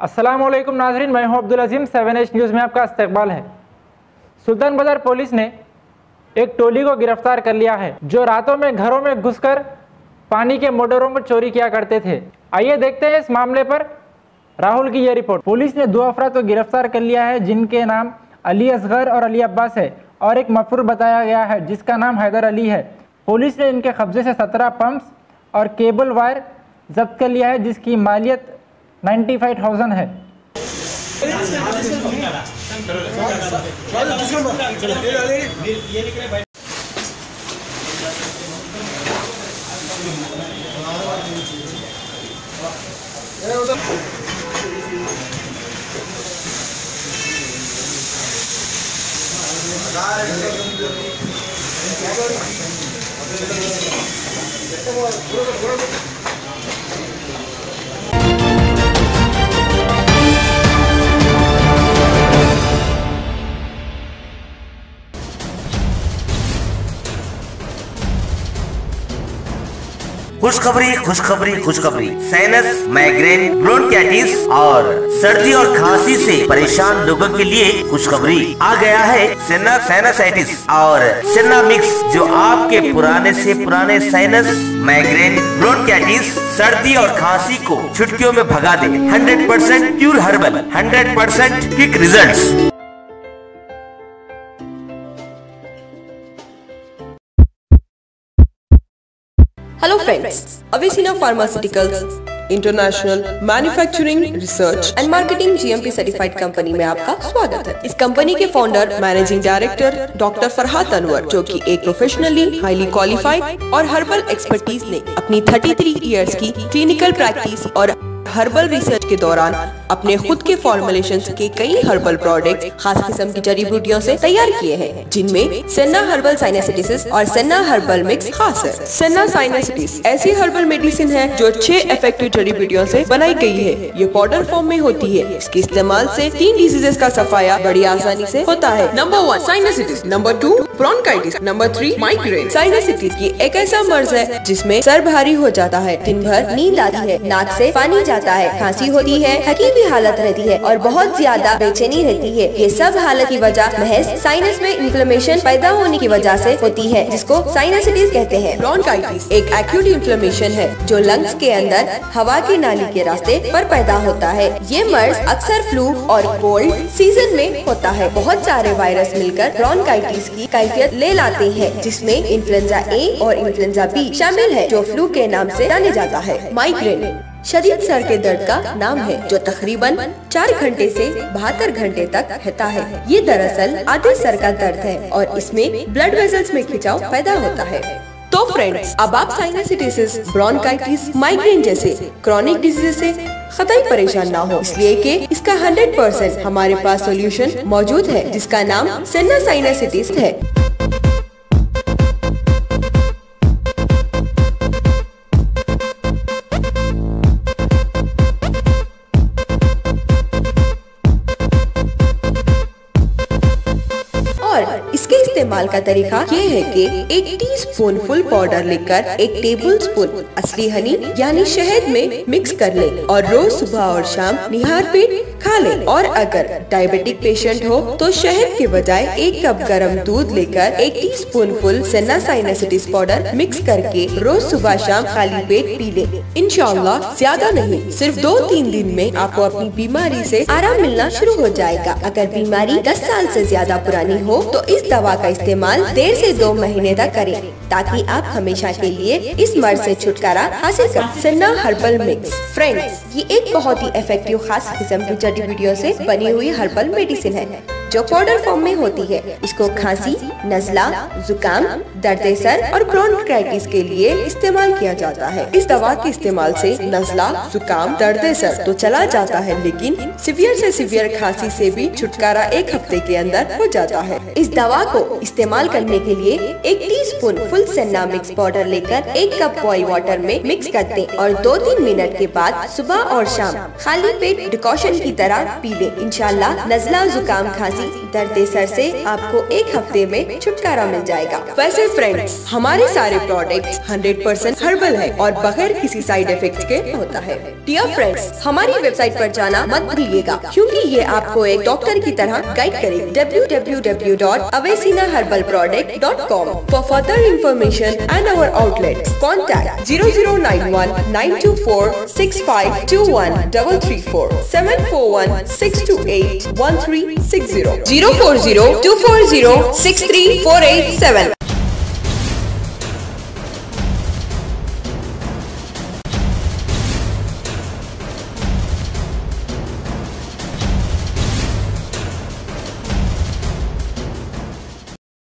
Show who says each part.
Speaker 1: अस्सलामुअलैकुम नाजरीन, मैं हूं अब्दुल अजीम। 7H न्यूज़ में आपका इस्तकबाल है। सुल्तान बाजार पुलिस ने एक टोली को गिरफ्तार कर लिया है जो रातों में घरों में घुसकर पानी के मोटरों को चोरी किया करते थे। आइए देखते हैं इस मामले पर राहुल की यह रिपोर्ट। पुलिस ने 2 अफराद को गिरफ्तार कर लिया है जिनके नाम अली असगर और अली अब्बास है और एक मफरूर बताया गया है जिसका नाम हैदर अली है। पुलिस ने इनके कब्जे से 17 पंप्स और केबल वायर जब्त कर लिया है जिसकी मालियत 95,000 है।
Speaker 2: खुशखबरी खुशखबरी खुशखबरी। साइनस, माइग्रेन, ब्रोंकाइटिस और सर्दी और खांसी से परेशान लोगों के लिए खुशखबरी। आ गया है सेना साइनसाइटिस और सेना मिक्स जो आपके पुराने से पुराने साइनस, माइग्रेन, ब्रोंकाइटिस, सर्दी और खांसी को चुटकियों में भगा दे। 100% pure herbal, 100% quick results.
Speaker 3: Hello friends, Avicina Pharmaceuticals international manufacturing research and marketing GMP certified company में आपका स्वागत है। इस कंपनी के founder managing director doctor Farhat Anwar, जो कि एक प्रोफेशनली हाईली क्वालिफाइड और हर्बल एक्सपर्टीज ने अपनी 33 इयर्स की क्लिनिकल प्रैक्टिस और हर्बल रिसर्च के दौरान अपने खुद के फॉर्मुलेशंस के कई हर्बल प्रोडक्ट खास किस्म की जड़ी बूटियों से तैयार किए हैं, जिनमें सेना हर्बल साइनसाइटिस और सेना हर्बल मिक्स खास है। सेना साइनसाइटिस ऐसी हर्बल मेडिसिन है जो 6 इफेक्टिव जड़ी बूटियों से बनाई गई है। ये पाउडर फॉर्म में होती है। इसके इस्तेमाल से 3 डिजीजेस का सफाया बड़ी आसानी से होता है। Number 1 sinusitis, number 2 bronchitis, number 3 migraine. Sinusitis ये एक ऐसा मर्ज है जिसमें सर भारी हो जाता है, दिन भर नींद आती है, नाक से पानी जाता है, खांसी होती है, थकी हुई हालत रहती है और बहुत ज्यादा बेचैनी रहती है। ये सब हालत की वजह महज साइनस में इन्फ्लेमेशन पैदा होने की वजह से होती है, जिसको साइनसाइटिस कहते हैं। ब्रोंकाइटिस एक एक्यूट इन्फ्लेमेशन है जो लंग्स के अंदर हवा की नाली के रास्ते पर पैदा होता है। ये मर्ज अक्सर फ्लू और कोल्ड सीजन में होता है। बहुत सारे वायरस मिलकर ब्रोंकाइटिस की कैफियत ले लाते हैं, जिसमें इन्फ्लुएंजा A और इन्फ्लुएंजा B शामिल है, जो फ्लू के नाम से जाने जाता है। माइग्रेन शदीद सर के दर्द का नाम है जो तकरीबन 4 घंटे से 72 घंटे तक रहता है। ये दरअसल आधे सर का दर्द है और इसमें ब्लड वेसल्स में खिंचाव पैदा होता है। तो फ्रेंड्स, अब आप साइनसाइटिस, ब्रोंकाइटिस, माइग्रेन जैसे क्रॉनिक डिजीज से कतई परेशान ना हो, इसलिए कि इसका 100% हमारे पास सोल्यूशन मौजूद है, जिसका नाम सेना साइनसाइटिस है। इसके इस्तेमाल का तरीका ये है कि 1 टीस्पून फुल पाउडर लेकर 1 टेबलस्पून असली हनी यानी शहद में मिक्स कर ले और रोज सुबह और शाम निहार पेट खा ले। और अगर डायबिटिक पेशेंट हो तो शहद के बजाय 1 कप गरम दूध लेकर 1 टीस्पून फुल सेना साइनसाइटिस पाउडर मिक्स करके रोज सुबह शाम खाली पेट पी ले। इंशाअल्लाह ज्यादा नहीं, सिर्फ 2-3 दिन में आपको अपनी बीमारी से आराम मिलना शुरू हो जाएगा। अगर बीमारी 10 साल से ज्यादा पुरानी हो तो इस दवा का इस्तेमाल 1.5 से 2 महीने तक करें, ताकि आप हमेशा के लिए इस मर्ज से छुटकारा हासिल कर। सेना हर्बल मिक्स फ्रेंड्स, ये एक बहुत ही इफेक्टिव खास किस्म की जड़ी बूटियों से बनी हुई हर्बल मेडिसिन है जो पाउडर फॉर्म में होती है। इसको खांसी, नजला, जुकाम, दर्द सर और ब्रोंकाइटिस के लिए इस्तेमाल किया जाता है। इस दवा के इस्तेमाल से नजला, जुकाम, दर्द सर तो चला जाता है, लेकिन सीवियर से सीवियर खांसी से भी छुटकारा 1 हफ्ते के अंदर हो जाता है। इस दवा को इस्तेमाल करने के लिए 1 टीस्पून फुल सेना मिक्स पाउडर लेकर 1 कप बॉइल वाटर में मिक्स कर दें और 2-3 मिनट के बाद सुबह और शाम खाली पेट डिकॉशन की तरह पी लें। इंशाल्लाह नजला, जुकाम, खांसी खांसी, दर्द सर से आपको 1 हफ्ते में छुटकारा मिल जाएगा। वैसे फ्रेंड्स, हमारे सारे प्रोडक्ट्स 100% हर्बल है और बगैर किसी साइड इफेक्ट के होता है। डियर फ्रेंड्स, हमारी वेबसाइट पर जाना मत भूलिएगा, क्योंकि ये आपको एक डॉक्टर की तरह गाइड करेगी। www.avesinaherbalproduct.com For further information and our outlets, contact 0091-924-6521 334 741-628-1360 040-240-63487.